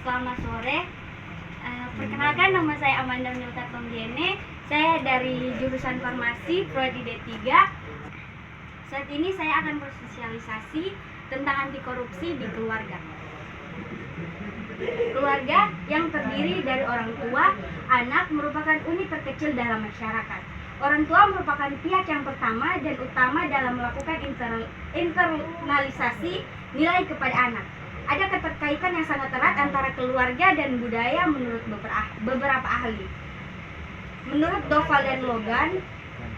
Selamat sore. Perkenalkan, nama saya Amanda Milta Tomjene. Saya dari jurusan Farmasi Prodi D3. Saat ini saya akan bersosialisasi tentang anti korupsi di keluarga. Keluarga yang terdiri dari orang tua, anak merupakan unit terkecil dalam masyarakat. Orang tua merupakan pihak yang pertama dan utama dalam melakukan internalisasi nilai kepada anak. Ada keterkaitan yang sangat erat antara keluarga dan budaya menurut beberapa ahli. Menurut Doval dan Logan,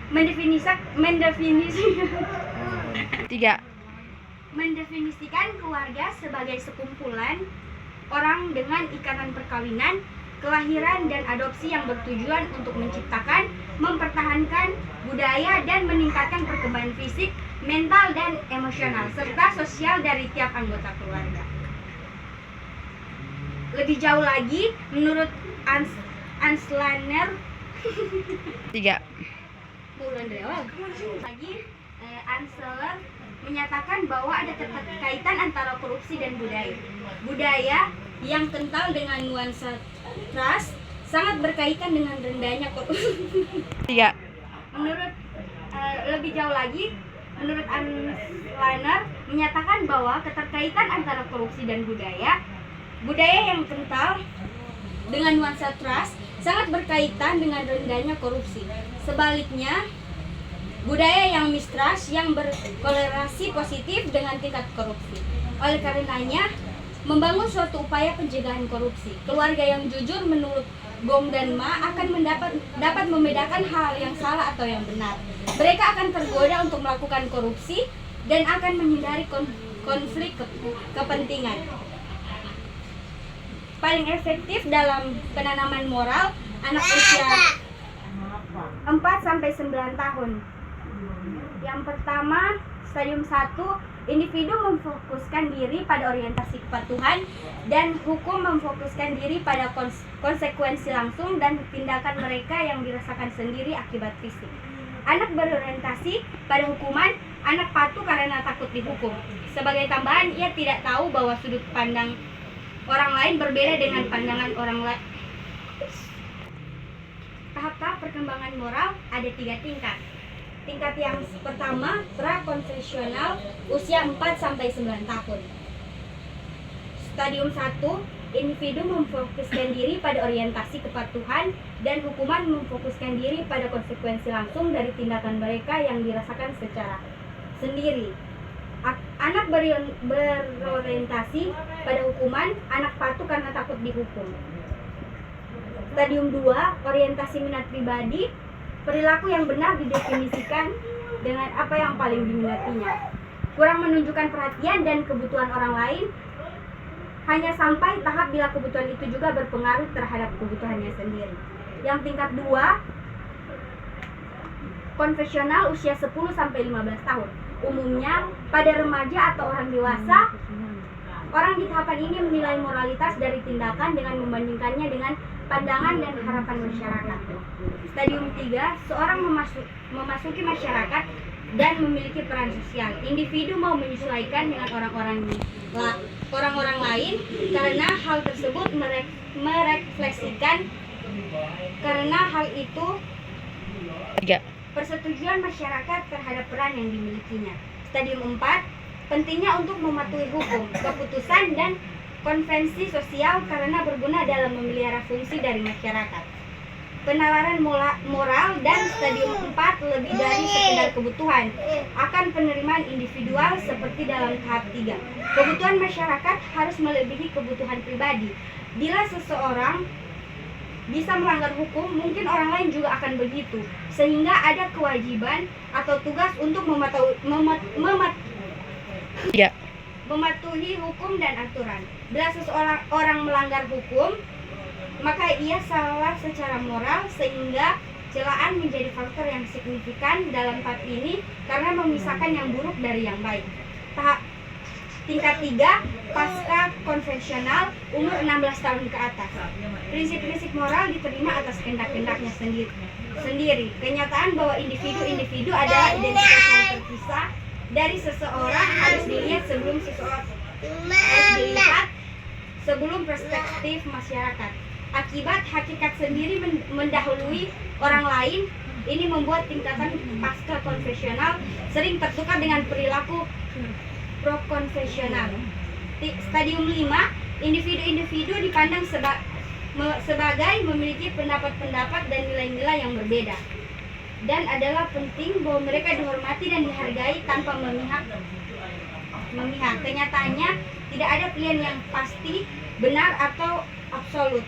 mendefinisikan keluarga sebagai sekumpulan orang dengan ikatan perkawinan, kelahiran, dan adopsi yang bertujuan untuk menciptakan, mempertahankan budaya dan meningkatkan perkembangan fisik, mental, dan emosional serta sosial dari tiap anggota keluarga. Lebih jauh lagi, menurut Anselaner Ansler menyatakan bahwa ada keterkaitan antara korupsi dan budaya. Budaya yang kental dengan nuansa trust sangat berkaitan dengan rendahnya korupsi. Lebih jauh lagi, menurut Anselaner menyatakan bahwa keterkaitan antara korupsi dan budaya yang kental dengan nuansa trust sangat berkaitan dengan rendahnya korupsi. Sebaliknya, budaya yang mistrust yang berkorelasi positif dengan tingkat korupsi. Oleh karenanya, membangun suatu upaya pencegahan korupsi. Keluarga yang jujur menurut Gong dan Ma akan dapat membedakan hal yang salah atau yang benar. Mereka akan tergoda untuk melakukan korupsi dan akan menghindari konflik kepentingan. Paling efektif dalam penanaman moral anak usia 4-9 tahun. Yang pertama, stadium 1, individu memfokuskan diri pada orientasi kepatuhan dan hukum memfokuskan diri pada konsekuensi langsung dan tindakan mereka yang dirasakan sendiri akibat fisik. Anak berorientasi pada hukuman, anak patuh karena takut dihukum. Sebagai tambahan, ia tidak tahu bahwa sudut pandang orang lain berbeda dengan pandangan orang lain. Tahap-tahap perkembangan moral ada 3 tingkat. Tingkat yang pertama, pra-konvensional, usia 4-9 tahun. Stadium 1, individu memfokuskan diri pada orientasi kepatuhan dan hukuman memfokuskan diri pada konsekuensi langsung dari tindakan mereka yang dirasakan secara sendiri. Anak berorientasi pada hukuman, anak patuh karena takut dihukum. Stadium 2, orientasi minat pribadi, perilaku yang benar didefinisikan dengan apa yang paling diminatinya. Kurang menunjukkan perhatian dan kebutuhan orang lain, hanya sampai tahap bila kebutuhan itu juga berpengaruh terhadap kebutuhannya sendiri. Yang tingkat 2, konvensional, usia 10-15 tahun. Umumnya pada remaja atau orang dewasa, orang di tahapan ini menilai moralitas dari tindakan dengan membandingkannya dengan pandangan dan harapan masyarakat. Stadium 3, seorang memasuki masyarakat dan memiliki peran sosial. Individu mau menyesuaikan dengan orang-orang lain karena hal tersebut merefleksikan karena hal itu persetujuan masyarakat terhadap peran yang dimilikinya. Stadium 4, pentingnya untuk mematuhi hukum, keputusan, dan konvensi sosial karena berguna dalam memelihara fungsi dari masyarakat. Penalaran moral dan stadium 4 lebih dari sekedar kebutuhan akan penerimaan individual seperti dalam tahap 3. Kebutuhan masyarakat harus melebihi kebutuhan pribadi. Bila seseorang bisa melanggar hukum, mungkin orang lain juga akan begitu, sehingga ada kewajiban atau tugas untuk mematuhi hukum dan aturan. Bila seseorang melanggar hukum, maka ia salah secara moral, sehingga celaan menjadi faktor yang signifikan dalam tahap ini karena memisahkan yang buruk dari yang baik. Tingkat 3, pasca konvensional, umur 16 tahun ke atas. Prinsip-prinsip moral diterima atas kehendak-kehendaknya sendiri. Kenyataan bahwa individu adalah identitas yang terpisah dari seseorang harus dilihat sebelum sebelum perspektif masyarakat. Akibat hakikat sendiri mendahului orang lain, ini membuat tingkatan pasca konfesional sering tertukar dengan perilaku pro-konfesional. Stadium 5, individu-individu dipandang sebagai memiliki pendapat-pendapat dan nilai-nilai yang berbeda. Dan adalah penting bahwa mereka dihormati dan dihargai tanpa memihak. Kenyataannya, tidak ada pilihan yang pasti, benar atau absolut.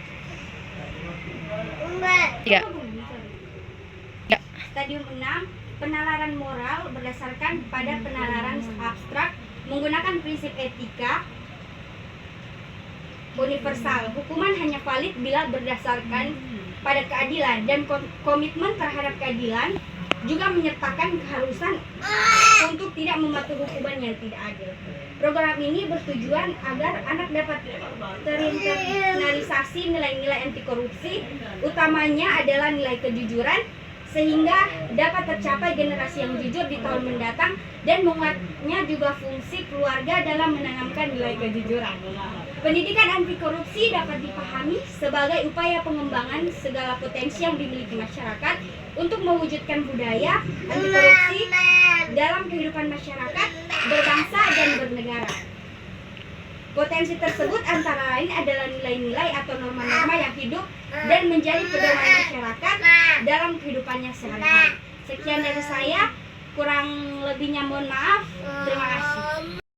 Ya. Stadium 6, penalaran moral berdasarkan pada penalaran abstrak menggunakan prinsip etika universal. Hukuman hanya valid bila berdasarkan pada keadilan, dan komitmen terhadap keadilan juga menyertakan keharusan untuk tidak mematuhi hukuman yang tidak adil. Program ini bertujuan agar anak dapat terinternalisasi nilai-nilai anti korupsi, utamanya adalah nilai kejujuran, sehingga dapat tercapai generasi yang jujur di tahun mendatang, dan menguatnya juga fungsi keluarga dalam menanamkan nilai kejujuran. Pendidikan anti korupsi dapat dipahami sebagai upaya pengembangan segala potensi yang dimiliki masyarakat untuk mewujudkan budaya anti korupsi dalam kehidupan masyarakat, berbangsa, dan bernegara. Potensi tersebut antara lain adalah nilai-nilai atau norma-norma yang hidup dan menjadi pedoman masyarakat dalam kehidupannya sehari-hari. Sekian dari saya, kurang lebihnya mohon maaf. Terima kasih.